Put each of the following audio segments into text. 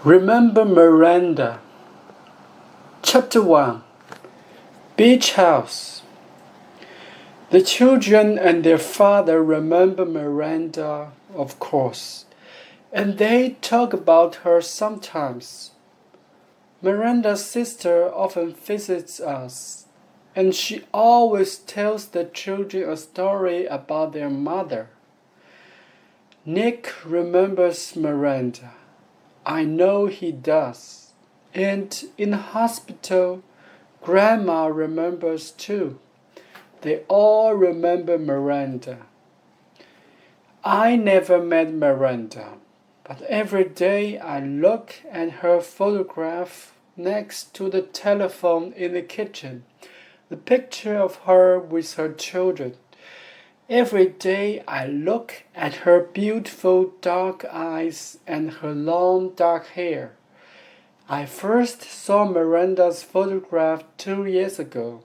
Remember Miranda. Chapter 1. Beach House. The children and their father remember Miranda, of course, and they talk about her sometimes. Miranda's sister often visits us, and she always tells the children a story about their mother. Nick remembers Miranda. I know he does. And in the hospital, Grandma remembers too. They all remember Miranda. I never met Miranda, but every day I look at her photograph next to the telephone in the kitchen, the picture of her with her children. Every day I look at her beautiful dark eyes and her long dark hair. I first saw Miranda's photograph 2 years ago.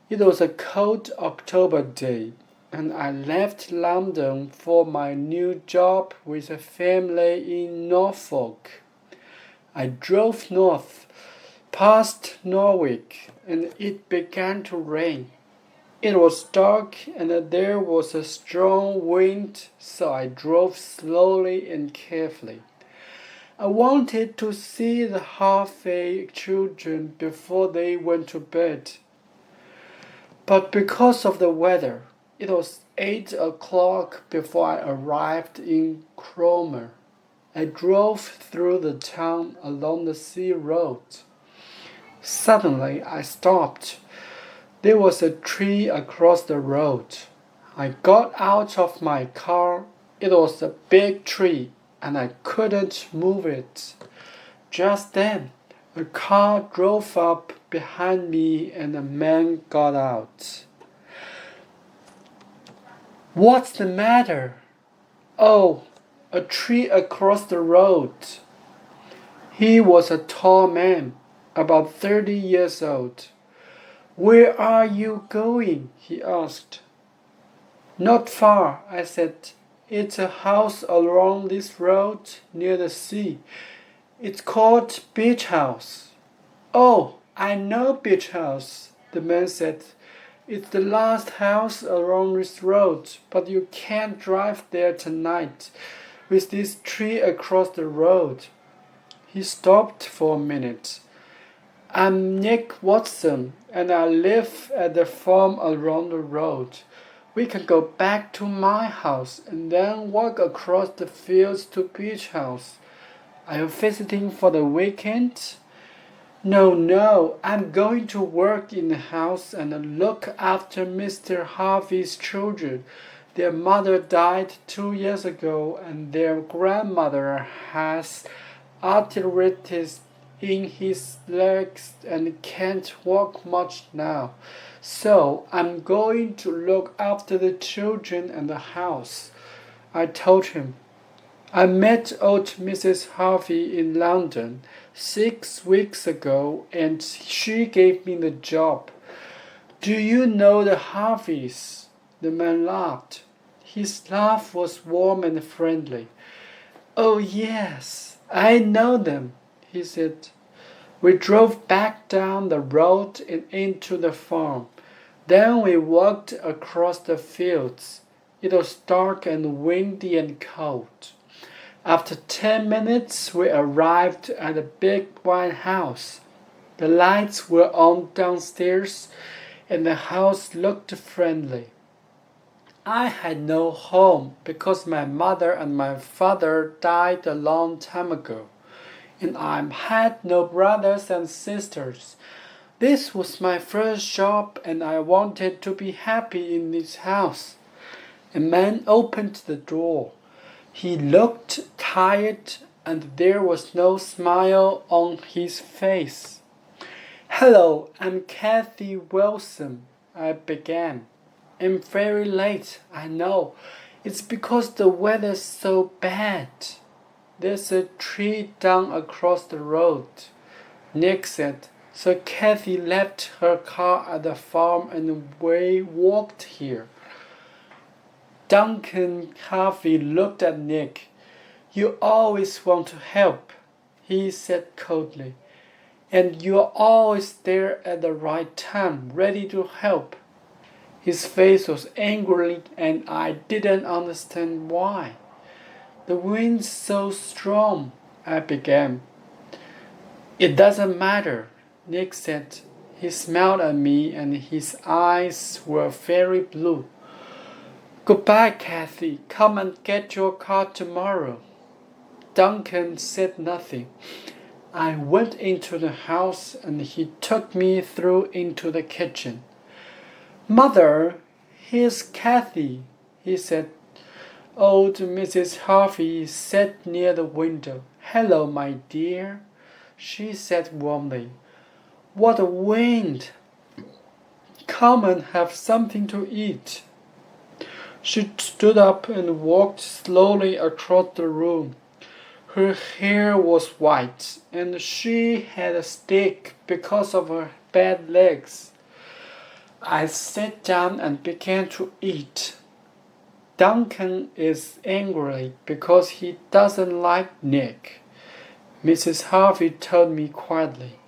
It was a cold October day, and I left London for my new job with a family in Norfolk. I drove north, past Norwich, and it began to rain. It was dark and there was a strong wind, so I drove slowly and carefully. I wanted to see the Harvey children before they went to bed. But because of the weather, it was 8 o'clock before I arrived in Cromer. I drove through the town along the sea road. Suddenly I stopped. There was a tree across the road. I got out of my car. It was a big tree, and I couldn't move it. Just then, a car drove up behind me and a man got out. What's the matter? Oh, a tree across the road. He was a tall man, about 30 years old. Where are you going? He asked. Not far, I said. It's a house along this road near the sea. It's called Beach House. Oh, I know Beach House, the man said. It's the last house along this road, but you can't drive there tonight with this tree across the road. He stopped for a minute. I'm Nick Watson, and I live at the farm along the road. We can go back to my house and then walk across the fields to Beach House. Are you visiting for the weekend? No, I'm going to work in the house and look after Mr. Harvey's children. Their mother died 2 years ago, and their grandmother has arthritis in his legs and can't walk much now. So I'm going to look after the children and the house. I told him. I met old Mrs. Harvey in London 6 weeks ago, and she gave me the job. Do you know the Harveys? The man laughed. His laugh was warm and friendly. Oh yes, I know them, he said. We drove back down the road and into the farm. Then we walked across the fields. It was dark and windy and cold. After 10 minutes, we arrived at a big white house. The lights were on downstairs, and the house looked friendly. I had no home because my mother and my father died a long time ago, and I had no brothers and sisters. This was my first job, and I wanted to be happy in this house. A man opened the door. He looked tired, and there was no smile on his face. Hello, I'm Kathy Wilson, I began. I'm very late, I know. It's because the weather's so bad. There's a tree down across the road, Nick said. So Kathy left her car at the farm and we walked here. Duncan Harvey looked at Nick. You always want to help. he said coldly. And you're always there at the right time, ready to help. His face was angry, and I didn't understand why. The wind's so strong, I began. It doesn't matter, Nick said. He smiled at me, and his eyes were very blue. Goodbye, Kathy. Come and get your car tomorrow. Duncan said nothing. I went into the house, and he took me through into the kitchen. Mother, here's Kathy, he said. Old Mrs. Harvey sat near the window. Hello, my dear, she said warmly. What a wind! Come and have something to eat. She stood up and walked slowly across the room. Her hair was white, and she had a stick because of her bad legs. I sat down and began to eat. Duncan is angry because he doesn't like Nick, Mrs. Harvey told me quietly.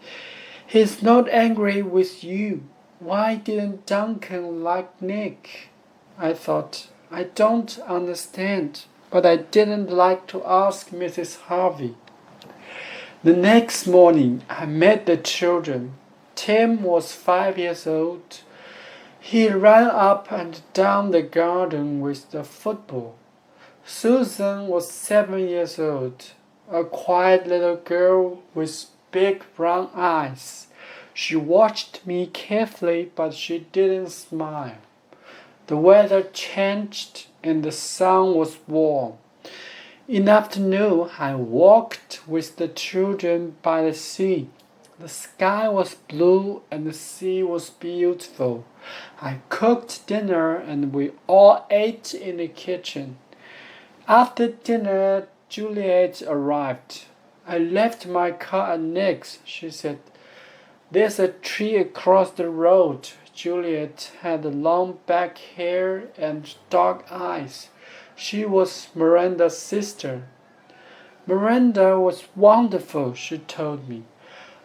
He's not angry with you. Why didn't Duncan like Nick? I thought. I don't understand, but I didn't like to ask Mrs. Harvey. The next morning, I met the children. Tim was 5 years old. He ran up and down the garden with the football. Susan was 7 years old, a quiet little girl with big brown eyes. She watched me carefully, but she didn't smile. The weather changed and the sun was warm. In the afternoon, I walked with the children by the sea. The sky was blue and the sea was beautiful. I cooked dinner and we all ate in the kitchen. After dinner, Juliet arrived. I left my car at Nick's, she said. There's a tree across the road. Juliet had long black hair and dark eyes. She was Miranda's sister. Miranda was wonderful, she told me.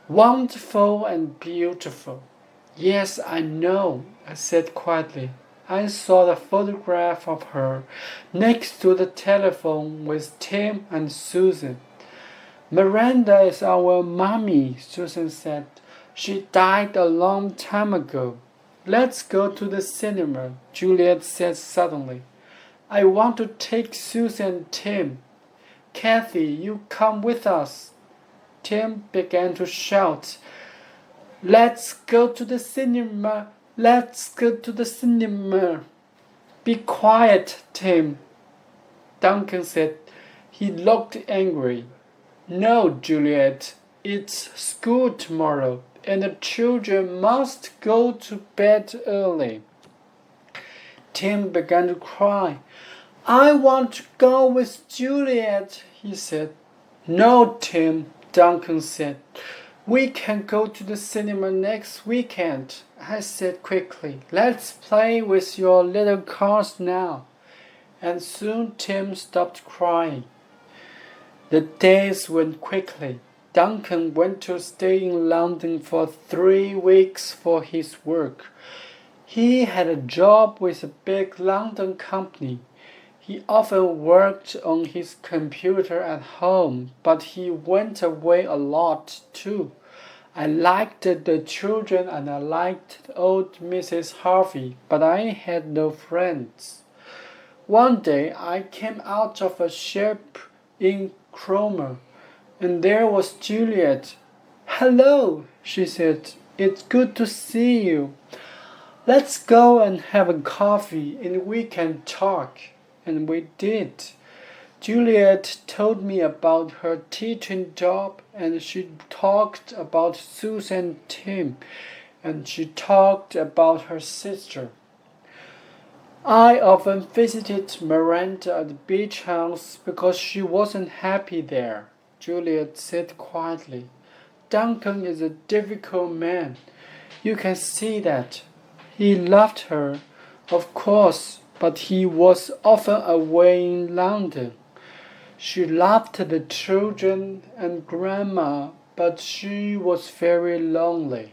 Wonderful and beautiful. Yes, I know, I said quietly. I saw the photograph of her next to the telephone with Tim and Susan. Miranda is our mommy, Susan said. She died a long time ago. Let's go to the cinema, Juliet said suddenly. I want to take Susan and Tim. Kathy, you come with us. Tim began to shout. Let's go to the cinema. Let's go to the cinema. Be quiet, Tim, Duncan said. He looked angry. No, Juliet, it's school tomorrow, and the children must go to bed early. Tim began to cry. I want to go with Juliet, he said. No, Tim, Duncan said. We can go to the cinema next weekend, I said quickly. Let's play with your little cars now. And soon Tim stopped crying. The days went quickly. Duncan went to stay in London for 3 weeks for his work. He had a job with a big London company. He often worked on his computer at home, but he went away a lot too. I liked the children and I liked old Mrs. Harvey, but I had no friends. One day I came out of a shop in Cromer, and there was Juliet. Hello, she said. It's good to see you. Let's go and have a coffee and we can talk. And we did. Juliet told me about her teaching job, and she talked about Susan and Tim, and she talked about her sister. I often visited Miranda at the beach house because she wasn't happy there, Juliet said quietly. Duncan is a difficult man. You can see that. He loved her, of course, but he was often away in London. She loved the children and Grandma, but she was very lonely.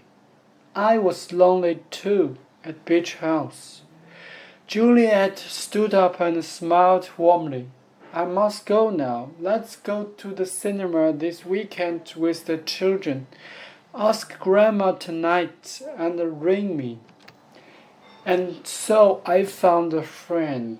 I was lonely too at Beach House. Juliet stood up and smiled warmly. I must go now. Let's go to the cinema this weekend with the children. Ask Grandma tonight and ring me. And so I found a friend.